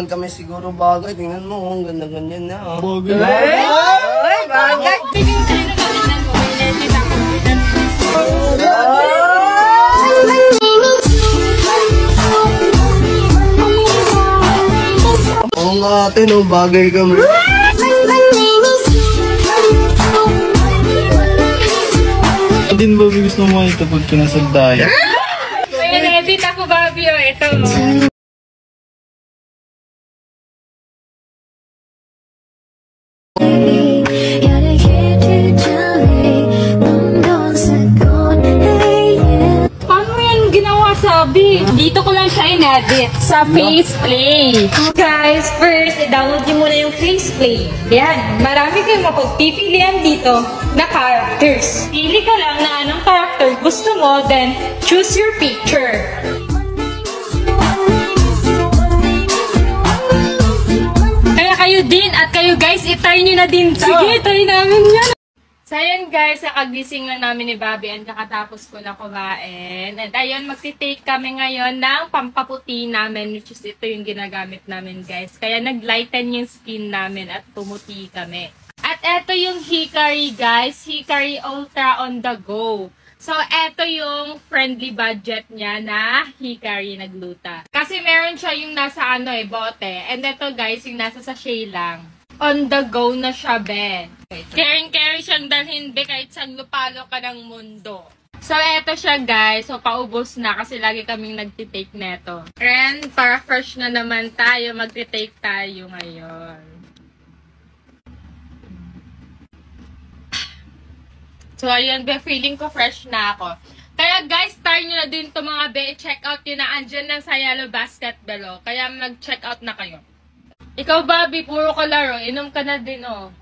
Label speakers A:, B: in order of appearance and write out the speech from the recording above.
A: naman kami siguro bagay. Tingnan mo, ang ganda-ganda na.
B: Bagay.
C: Ay, bagay. Tingin tayo na gamitan mo. May legit ako.
A: Oo nga ate, no, bagay kami.
B: Din ba gusto mo ito pag kinasal tayo?
C: May edit ako, Bobby. O, ito. Paano yan ginawa, Sabi? Dito ko lang siya in-edit sa FacePlay. Guys, first, i-download niyo muna yung FacePlay. Yan, marami kayong mapagpipilian dito na characters. Pili ka lang na anong character gusto mo, then choose your picture. Kaya kayo din at kayo guys, i-try nyo na din to. Sige, try namin yan. So ayun guys, nakagising lang namin ni Bobby and kakatapos ko na kumain. And ayun, magti-take kami ngayon ng pampaputi namin, which is ito yung ginagamit namin guys. Kaya nag-lighten yung skin namin at pumuti kami. At ito yung Hikari guys, Hikari Ultra on the go. So ito yung friendly budget niya na Hikari na gluta. Kasi meron siya yung nasa bote. And ito guys, yung nasa sachet lang. On the go na siya, be. Caring-carry siyang dalhin, be, kahit saan lupalo ka ng mundo. So, eto siya, guys. So, paubos na kasi lagi kaming nagtitake neto. And, para fresh na naman tayo, magtitake tayo ngayon. So, ayun, be, feeling ko fresh na ako. Kaya, guys, try nyo na din ito, mga be. Check out yun na andyan lang sa yellow basket below. Kaya, mag-check out na kayo. Ikaw, Bobby, puro ka laro. Inom ka na din, oh.